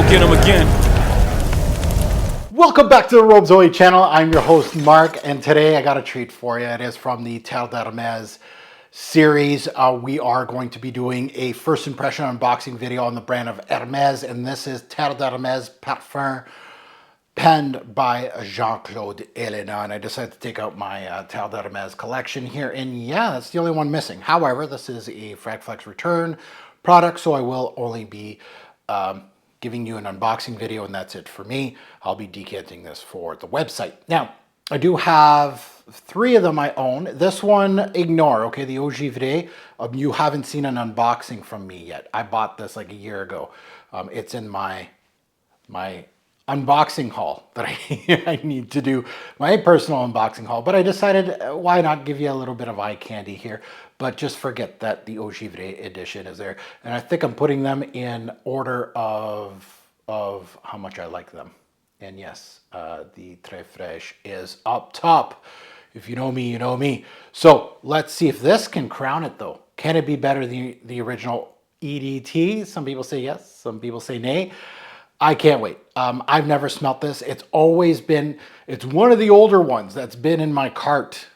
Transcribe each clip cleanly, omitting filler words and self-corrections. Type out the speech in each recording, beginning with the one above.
go get him again. Welcome back to the Robe Zoe channel. I'm your host Mark, and today I got a treat for you. It is from the Terre Hermès series. We are going to be doing a first impression unboxing video on the brand of Hermès, and this is Terre Hermès Parfum, penned by Jean-Claude Elena. And I decided to take out my Terre Hermès collection here, and yeah, that's the only one missing. However, this is a Fragflex return product, so I will only be giving you an unboxing video, and that's it for me. I'll be decanting this for the website. Now, I do have 3 of them I own. This one, ignore, okay, the Eau Givre. You haven't seen an unboxing from me yet. I bought this like a year ago. It's in my unboxing haul that I need to do, my personal unboxing haul, but I decided why not give you a little bit of eye candy here, but just forget that the Eau Givre edition is there. And I think I'm putting them in order of how much I like them. And yes, the Très Fraîche is up top. If you know me, you know me. So let's see if this can crown it though. Can it be better than the original EDT? Some people say yes, some people say nay. I can't wait. I've never smelt this. It's always been, it's one of the older ones that's been in my cart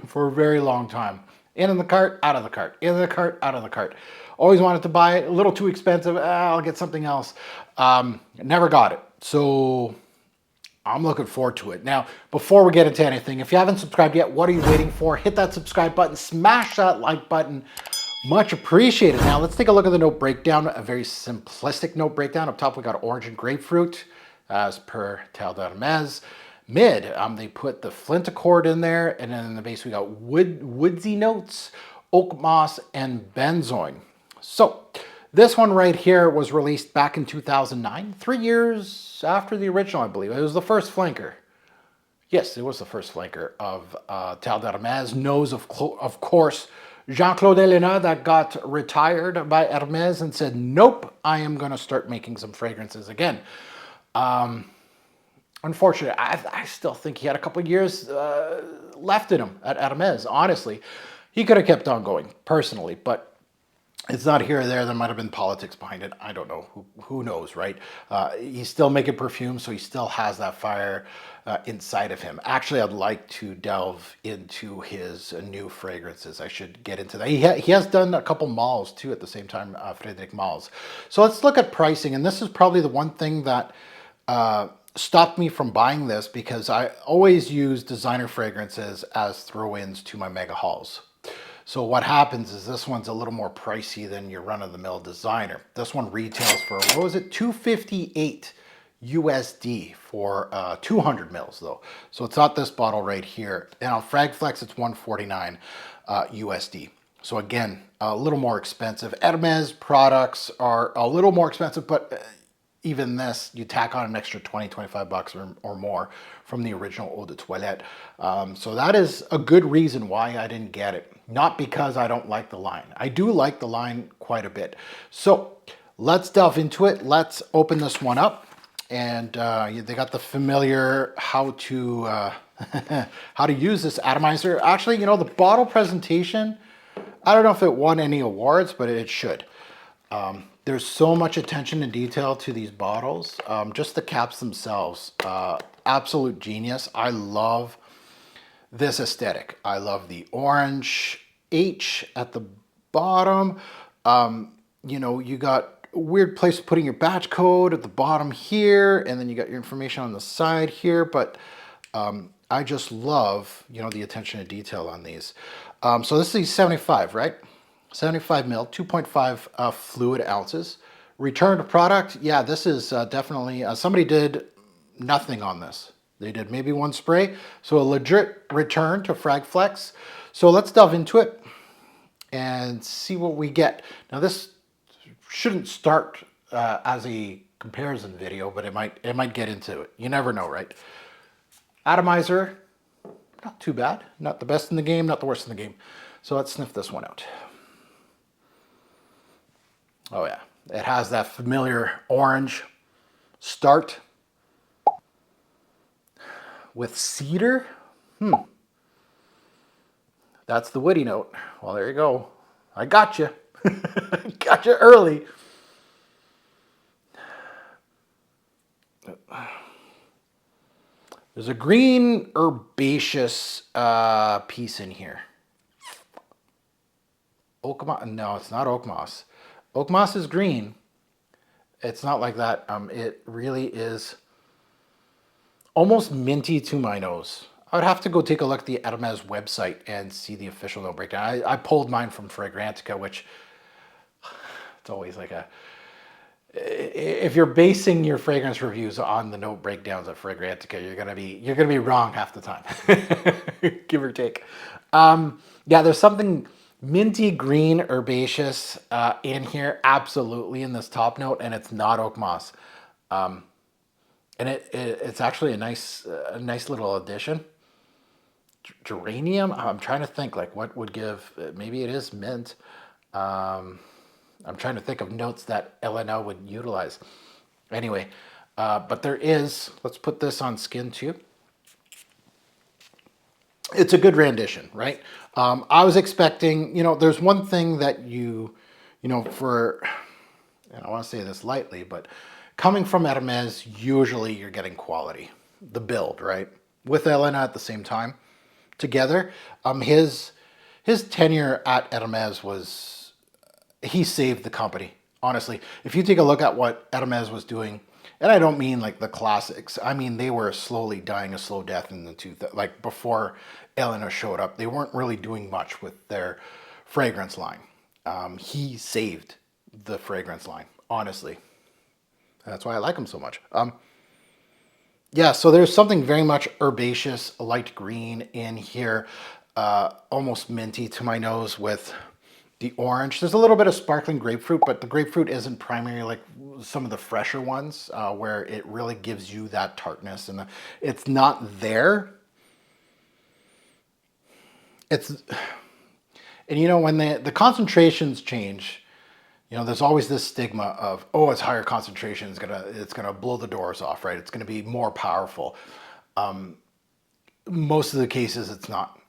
for a very long time. In the cart, out of the cart, in the cart, out of the cart. Always wanted to buy it, a little too expensive. I'll get something else. Never got it. So I'm looking forward to it. Now, before we get into anything, if you haven't subscribed yet, what are you waiting for? Hit that subscribe button, smash that like button. Much appreciated. Now let's take a look at the note breakdown, a very simplistic note breakdown. Up top we got orange and grapefruit as per Terre Hermès. Mid, they put the flint accord in there, and then in the base we got woodsy notes, oak moss, and benzoin. So this one right here was released back in 2009, 3 years after the original, I believe. It was the first flanker. Yes, it was the first flanker of Terre Hermès. Nose, of course, Jean-Claude Elena, that got retired by Hermès and said, nope, I am going to start making some fragrances again. Unfortunately, I still think he had a couple years left in him at Hermès, honestly. He could have kept on going, personally, but it's not here or there. There might have been politics behind it. I don't know. Who knows, right? He's still making perfume, so he still has that fire inside of him. Actually, I'd like to delve into his new fragrances. I should get into that. He has done a couple malls, too, at the same time, Frédéric malls. So let's look at pricing, and this is probably the one thing that stopped me from buying this, because I always use designer fragrances as throw-ins to my mega hauls. So what happens is this one's a little more pricey than your run-of-the-mill designer. This one retails for, what was it, $258 USD for 200 mils though. So it's not this bottle right here. And on Fragflex, it's $149 USD. So again, a little more expensive. Hermès products are a little more expensive, but even this, you tack on an extra 20-25 bucks or more from the original Eau de Toilette. So that is a good reason why I didn't get it. Not because I don't like the line. I do like the line quite a bit. So let's delve into it. Let's open this one up. And they got the familiar how to use this atomizer. Actually, you know, the bottle presentation, I don't know if it won any awards, but it should. There's so much attention and detail to these bottles. Just the caps themselves, absolute genius. I love this aesthetic. I love the orange H at the bottom. You know, you got a weird place putting your batch code at the bottom here, and then you got your information on the side here. But I just love, you know, the attention to detail on these. So this is 75, right? 75 mil, 2.5 fluid ounces. Return to product, yeah, this is definitely, somebody did nothing on this. They did maybe one spray, so a legit return to Fragflex. So let's delve into it and see what we get. Now this shouldn't start as a comparison video, but it might get into it. You never know, right? Atomizer, not too bad. Not the best in the game, not the worst in the game. So let's sniff this one out. Oh yeah, it has that familiar orange start with cedar. That's the woody note. Well, there you go. I got you. Got you early. There's a green herbaceous piece in here. Oak moss? No, it's not oak moss. Oak moss is green. It's not like that. It really is almost minty to my nose. I would have to go take a look at the Hermès website and see the official note breakdown. I pulled mine from Fragrantica, which it's always like a... If you're basing your fragrance reviews on the note breakdowns of Fragrantica, you're gonna be wrong half the time, give or take. Yeah, there's something minty green herbaceous in here, absolutely, in this top note, and it's not oak moss. And it's actually a nice little addition. Geranium. I'm trying to think like what would give. Maybe it is mint. I'm trying to think of notes that Elena would utilize. Anyway, but there is. Let's put this on skin too. It's a good rendition, right? I was expecting. There's one thing that for. And I want to say this lightly, but coming from Hermès, usually you're getting quality. The build, right? With Elena at the same time, together. His tenure at Hermès was, he saved the company. Honestly, if you take a look at what Hermès was doing, and I don't mean like the classics. I mean they were slowly dying a slow death in like before Elena showed up. They weren't really doing much with their fragrance line. He saved the fragrance line, honestly. That's why I like him so much. Yeah, so there's something very much herbaceous, light green in here, almost minty to my nose with the orange. There's a little bit of sparkling grapefruit, but the grapefruit isn't primarily like some of the fresher ones where it really gives you that tartness, and it's not there. And when the concentrations change, there's always this stigma of, oh, it's higher concentration, it's gonna blow the doors off, right? It's gonna be more powerful. Most of the cases, it's not.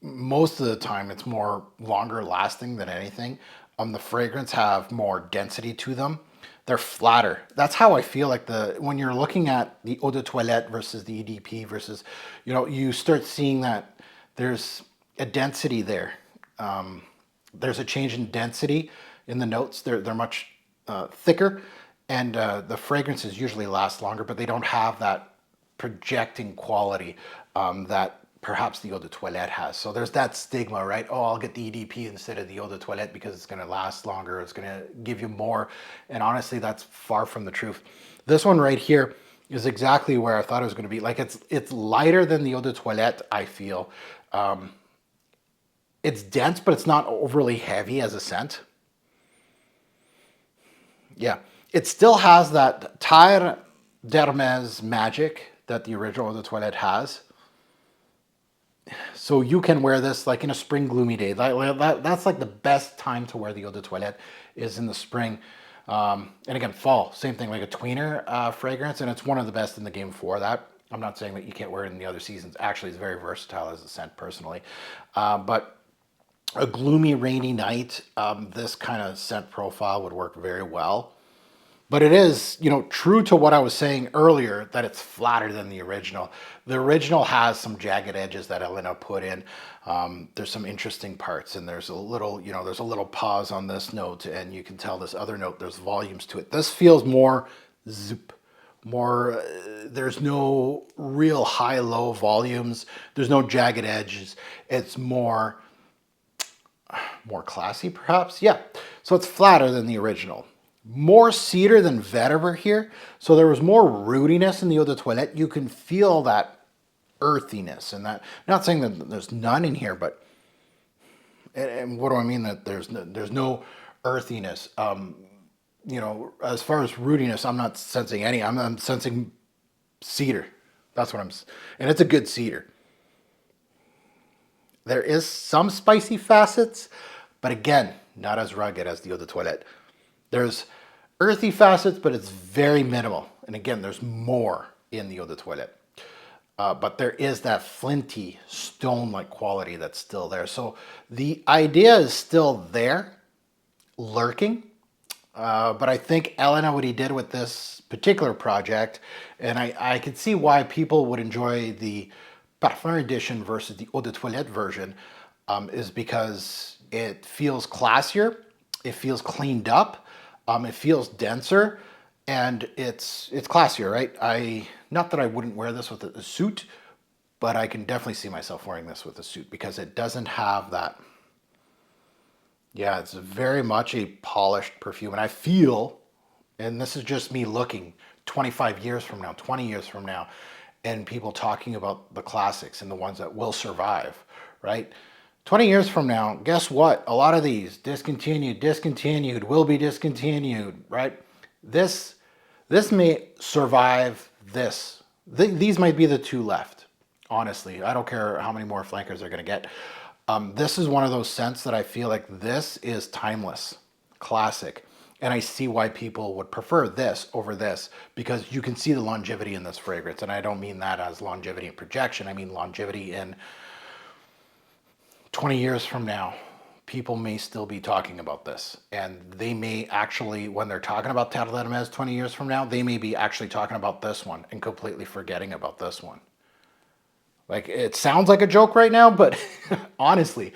Most of the time, it's more longer lasting than anything. The fragrance have more density to them. They're flatter. That's how I feel like when you're looking at the eau de toilette versus the EDP versus, you start seeing that there's a density there. There's a change in density in the notes. They're much thicker, and the fragrances usually last longer, but they don't have that projecting quality that perhaps the eau de toilette has. So there's that stigma, right? Oh, I'll get the EDP instead of the eau de toilette because it's going to last longer. It's going to give you more. And honestly, that's far from the truth. This one right here is exactly where I thought it was going to be. Like it's lighter than the eau de toilette, I feel. It's dense, but it's not overly heavy as a scent. Yeah, it still has that Terre d'Hermès magic that the original eau de toilette has. So you can wear this like in a spring gloomy day. That's like the best time to wear the eau de toilette is in the spring. And again, fall, same thing, like a tweener fragrance, and it's one of the best in the game for that. I'm not saying that you can't wear it in the other seasons. Actually, it's very versatile as a scent personally. But a gloomy, rainy night, this kind of scent profile would work very well. But it is, true to what I was saying earlier, that it's flatter than the original. The original has some jagged edges that Elena put in. There's some interesting parts, and there's a little pause on this note, and you can tell this other note, there's volumes to it. This feels more zoop, more, there's no real high-low volumes. There's no jagged edges. It's more classy, perhaps. Yeah, so it's flatter than the original. More cedar than vetiver here. So there was more rootiness in the eau de toilette. You can feel that earthiness and that. I'm not saying that there's none in here, but and what do I mean that there's no earthiness? As far as rootiness, I'm not sensing any. I'm sensing cedar. That's what and it's a good cedar. There is some spicy facets, but again, not as rugged as the eau de toilette. There's earthy facets, but it's very minimal. And again, there's more in the eau de toilette. But there is that flinty, stone-like quality that's still there. So the idea is still there, lurking. But I think Elena, what he did with this particular project, and I could see why people would enjoy the Parfum edition versus the Eau de Toilette version, is because it feels classier, it feels cleaned up, it feels denser, and it's classier, right? Not that I wouldn't wear this with a suit, but I can definitely see myself wearing this with a suit because it doesn't have that. Yeah, it's very much a polished perfume. And I feel, and this is just me looking 25 years from now, 20 years from now, and people talking about the classics and the ones that will survive, right? 20 years from now, guess what? A lot of these discontinued, will be discontinued, right? This may survive this. These might be the two left. Honestly, I don't care how many more flankers they're going to get. This is one of those scents that I feel like this is timeless, classic. And I see why people would prefer this over this because you can see the longevity in this fragrance. And I don't mean that as longevity in projection. I mean longevity in 20 years from now. People may still be talking about this. And they may actually, when they're talking about Terre de Hermès 20 years from now, they may be actually talking about this one and completely forgetting about this one. Like, it sounds like a joke right now, but honestly,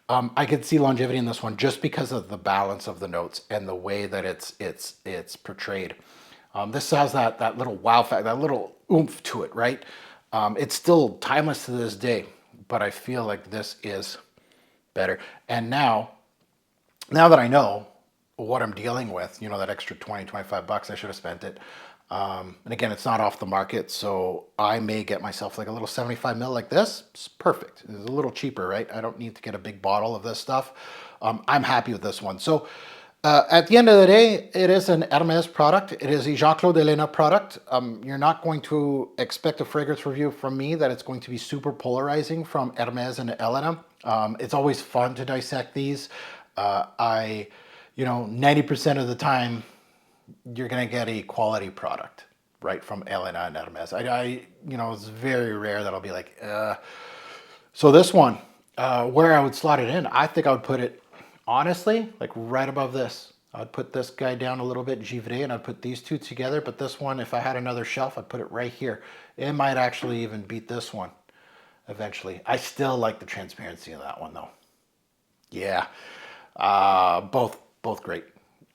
I could see longevity in this one just because of the balance of the notes and the way that it's portrayed. This has that little wow factor, that little oomph to it, right? It's still timeless to this day, but I feel like this is better. And now that I know what I'm dealing with, you know, that extra 20, 25 bucks, I should have spent it. And again, it's not off the market, so I may get myself like a little 75 ml like this. It's perfect. It's a little cheaper, right? I don't need to get a big bottle of this stuff. I'm happy with this one. So at the end of the day, it is an Hermès product. It is a Jean-Claude Elena product. You're not going to expect a fragrance review from me that it's going to be super polarizing from Hermès and Elena. It's always fun to dissect these. 90% of the time, you're going to get a quality product, right, from Elena and Hermès. It's very rare that I'll be like, So this one, where I would slot it in, I think I would put it, honestly, like right above this. I'd put this guy down a little bit, Givre, and I'd put these two together. But this one, if I had another shelf, I'd put it right here. It might actually even beat this one eventually. I still like the transparency of that one, though. Yeah, both great.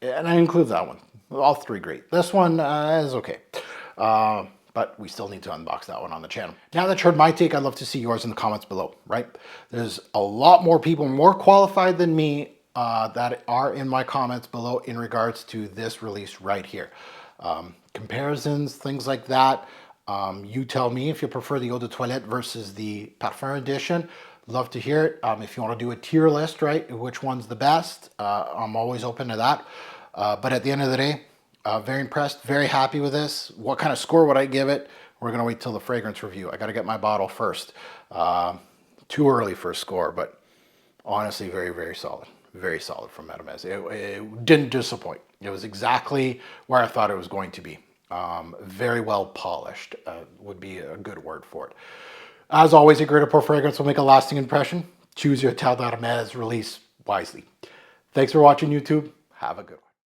And I include that one. All three great. This one is okay. But we still need to unbox that one on the channel. Now that you heard my take, I'd love to see yours in the comments below, right? There's a lot more people more qualified than me that are in my comments below in regards to this release right here. Comparisons, things like that. You tell me if you prefer the Eau de Toilette versus the Parfum edition. Love to hear it. If you want to do a tier list, right, which one's the best, I'm always open to that. But at the end of the day, very impressed, very happy with this. What kind of score would I give it? We're going to wait till the fragrance review. I got to get my bottle first. Too early for a score, but honestly, very, very solid. Very solid from Hermès. It didn't disappoint. It was exactly where I thought it was going to be. Very well polished would be a good word for it. As always, a great pour fragrance will make a lasting impression. Choose your Terre d'Hermès release wisely. Thanks for watching, YouTube. Have a good one.